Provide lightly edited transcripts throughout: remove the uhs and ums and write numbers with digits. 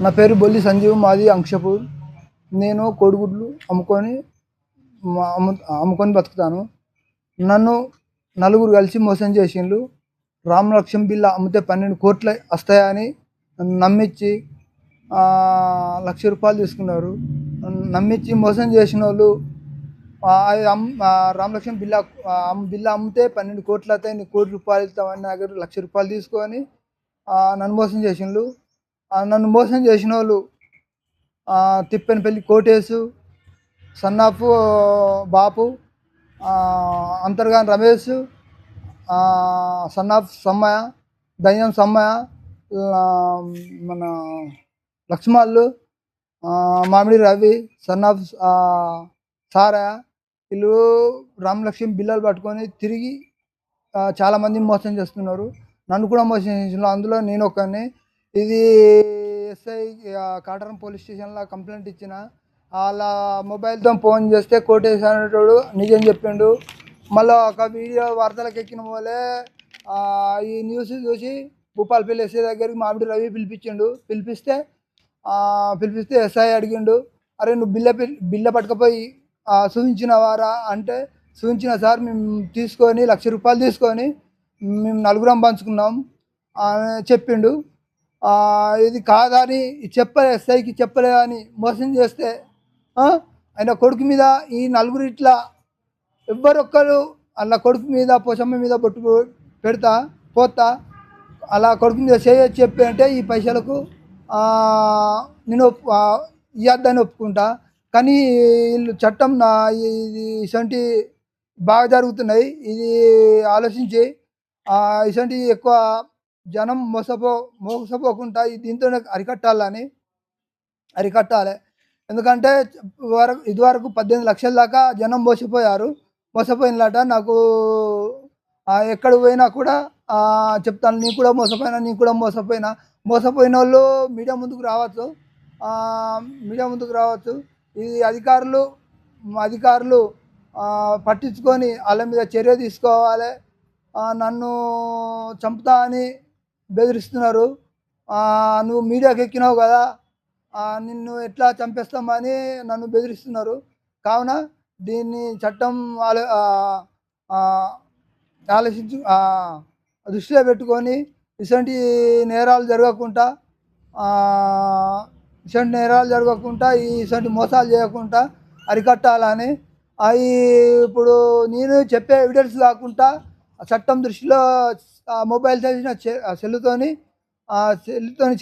నా పేరు బొల్లి సంజీవ్, మాది అంక్షపూర్. నేను కోడిగుడ్లు అమ్ముకొని బతుకుతాను. నన్ను నలుగురు కలిసి మోసం చేసిండ్రు. రామ్ లక్ష్మణ్ బిల్లా అమ్మితే 12 కోట్లు వస్తాయని నమ్మించి ₹1,00,000 తీసుకున్నారు. నమ్మించి మోసం చేసిన వాళ్ళు రామ్ లక్ష్మణ్ బిల్లా అమ్మితే 12 కోట్లు అవుతాయి, నీకు ₹1,00,00,000 ఇస్తామని నా దగ్గర ₹1,00,000 తీసుకొని నన్ను మోసం చేసిండ్రు. నన్ను మోసం చేసిన వాళ్ళు తిప్పనపల్లి కోటేశు, సన్నాఫ్ బాపు, అంతర్గాన్ రమేష్, సన్నాఫ్ సమ్మయ్య, దయ్యం సమ్మయ్య, మన లక్ష్మణులు, మామిడి రవి, సన్నాఫ్ సారయ్య. వీళ్ళు రామ్ లక్ష్మణ్ బిల్లలు పట్టుకొని తిరిగి చాలామంది మోసం చేస్తున్నారు. నన్ను కూడా మోసం చేసిన అందులో నేను ఒకరిని. ఇది ఎస్ఐ కాటరం పోలీస్ స్టేషన్లో కంప్లైంట్ ఇచ్చిన. వాళ్ళ మొబైల్తో ఫోన్ చేస్తే కోటేశ్ అనేటోడు నిజం చెప్పిండు. మళ్ళీ ఒక వీడియో వార్తలకు ఎక్కిన పోలే ఈ న్యూస్ చూసి భూపాలపల్లి ఎస్ఐ దగ్గరికి మామిడి రవి పిలిపిస్తే ఎస్ఐ అడిగిండు, అరే నువ్వు బిల్ల పట్టుకపోయి చూపించినవారా అంటే, చూపించిన సార్, మేము తీసుకొని ₹1,00,000 తీసుకొని మేము నలుగురం పంచుకున్నాం అని చెప్పిండు. ఇది కాదని ఎస్ఐకి చెప్పలేదని మోసం చేస్తే ఆయన కొడుకు మీద ఈ నలుగురు ఇట్లా ఎవ్వరొక్కరు అలా కొడుకు మీద పోషమ్మ మీద బొట్టు పోతా అలా కొడుకు మీద చెప్పి అంటే ఈ పైసలకు నేను ఇవ్వద్దని ఒప్పుకుంటా. కానీ వీళ్ళు చట్టం ఇది ఇసంటి బాగా జరుగుతున్నాయి. ఇది ఆలోచించి ఇసంటి ఎక్కువ జనం మోసపోకుండా దీంతోనే అరికట్టాలి. ఎందుకంటే ఇదివరకు 18 లక్షల దాకా జనం మోసపోయినలాట. నాకు ఎక్కడ పోయినా కూడా చెప్తాను, నీకు కూడా మోసపోయినా. మోసపోయిన వాళ్ళు మీడియా ముందుకు రావచ్చు. ఈ అధికారులు పట్టించుకొని వాళ్ళ మీద చర్య తీసుకోవాలి. నన్ను చంపుతా అని బెదిరిస్తున్నారు. నువ్వు మీడియాకి ఎక్కినావు కదా, నిన్ను ఎట్లా చంపేస్తామని నన్ను బెదిరిస్తున్నారు. కావున దీన్ని చట్టం ఆలోచించి దృష్టిలో పెట్టుకొని ఇటువంటి నేరాలు జరగకుండా ఇటువంటి మోసాలు చేయకుండా అరికట్టాలని ఇప్పుడు నేను చెప్పే ఎవిడెన్స్ కాకుండా చట్టం దృష్టిలో మొబైల్ చేసిన సెల్లుతోని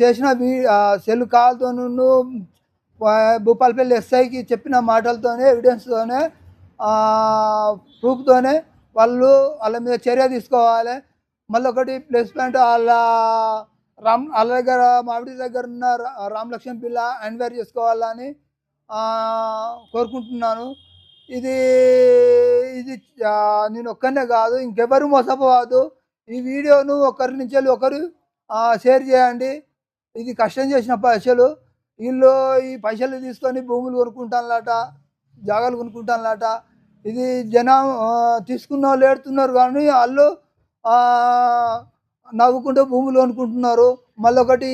చేసిన సెల్ కాల్తో భూపాలపల్లి ఎస్ఐకి చెప్పిన మాటలతోనే ఎవిడెన్స్తోనే ప్రూఫ్తోనే వాళ్ళ మీద చర్య తీసుకోవాలి. మళ్ళీ ఒకటి ప్లస్ పాయింట్, వాళ్ళ దగ్గర మామిడి దగ్గర ఉన్న రామ్ లక్ష్మణ్ బిల్లా ఎన్క్వైరీ చేసుకోవాలని కోరుకుంటున్నాను. ఇది నేను ఒక్కనే కాదు, ఇంకెవరు మోసపోవద్దు. ఈ వీడియోను ఒకరి నుంచి ఒకరు షేర్ చేయండి. ఇది కష్టం చేసిన పైసలు, వీళ్ళు ఈ పైసలు తీసుకొని భూములు కొనుక్కుంటానులాట, జాగాలు కొనుక్కుంటానులాట. ఇది జనం తీసుకున్న వాళ్ళు ఏడుతున్నారు, కానీ వాళ్ళు నవ్వుకుంటూ భూములు కొనుక్కుంటున్నారు. మళ్ళీ ఒకటి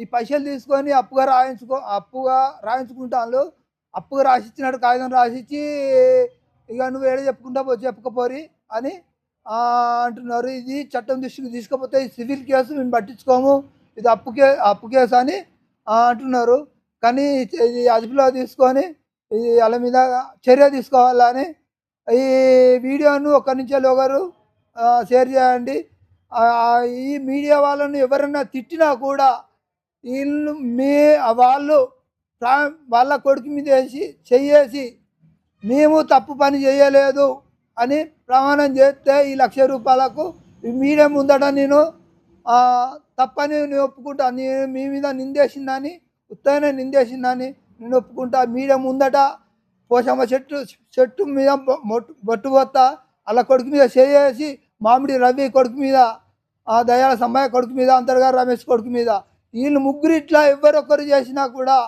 ఈ పైసలు తీసుకొని అప్పుగా రాయించుకుంటాను. అప్పుగా రాసిచ్చినట్టు కాగితం రాసిచ్చి ఇక నువ్వు ఏదో చెప్పుకపోరి అని అంటున్నారు. ఇది చట్టం దృష్టికి తీసుకపోతే ఈ సివిల్ కేసు మేము పట్టించుకోము, ఇది అప్పు కేసు అని అంటున్నారు. కానీ ఇది అదుపులో తీసుకొని ఇది వాళ్ళ మీద చర్య తీసుకోవాలని ఈ వీడియోను ఒకరి నుంచి ఒకరు షేర్ చేయండి. ఈ మీడియా వాళ్ళను ఎవరైనా తిట్టినా కూడా వాళ్ళు వాళ్ళ కొడుకు మీద చెయ్యేసి మేము తప్పు పని చేయలేదు అని ప్రమాణం చేస్తే ఈ ₹1,00,000 ఈ మీడియా ముందట నేను తప్పని నేను ఒప్పుకుంటా. నేను మీ మీద నిందేసిందని, ఉత్తగానే నిందేసిందని నేను ఒప్పుకుంటా. మీడియా ముందట పోషమ్మ చెట్టు మీద బొట్టు పోతా, అలా కొడుకు మీద చేసి మామిడి రవి కొడుకు మీద, దయాల సమ్మయ్య కొడుకు మీద, అంతర్గారు రమేష్ కొడుకు మీద, వీళ్ళు ముగ్గురు ఇట్లా ఎవరొక్కరు చేసినా కూడా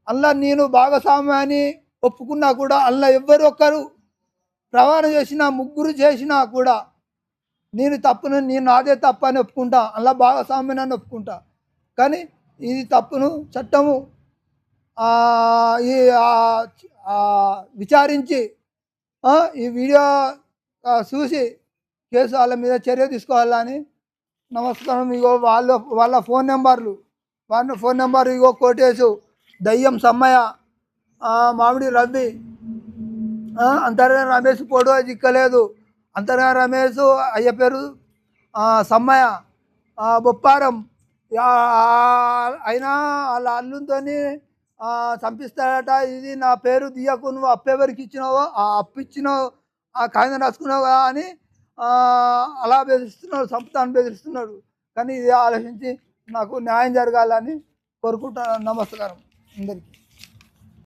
అలా నేను భాగస్వామ్యాన్ని ఒప్పుకున్నా కూడా అలా ఎవరొక్కరు ప్రమాణం చేసినా, ముగ్గురు చేసినా కూడా నేను నాదే తప్పు అని ఒప్పుకుంటా, అలా భాగస్వామ్యాన్ని ఒప్పుకుంటా. కానీ ఇది తప్పును చట్టము ఈ విచారించి ఈ వీడియో చూసి కేసు వాళ్ళ మీద చర్య తీసుకోవాలని నమస్కారం. ఇగో వాళ్ళ ఫోన్ నెంబర్లు, వాళ్ళ ఫోన్ నెంబర్ ఇగో కోటేశు, దయ్యం సమ్మయ్య, మామిడి రవి, అంతర్గా రమేష్ ఫోటో చిక్కలేదు, అంతర్గా రమేష్ అయ్య పేరు సమ్మయ్య, బొప్పారం. అయినా వాళ్ళ అల్లుతో చంపిస్తాడట. ఇది నా పేరు తీయకు, నువ్వు అప్పు ఎవరికి ఇచ్చినావో ఆ అప్పు ఇచ్చినావు, ఆ కాగితం రాసుకున్నావు కదా అని అలా బెదిరిస్తున్నాడు, చంపుతాను బెదిరిస్తున్నాడు. కానీ ఇది ఆలోచించి నాకు న్యాయం జరగాలని కోరుకుంటాను. నమస్కారం అందరికీ.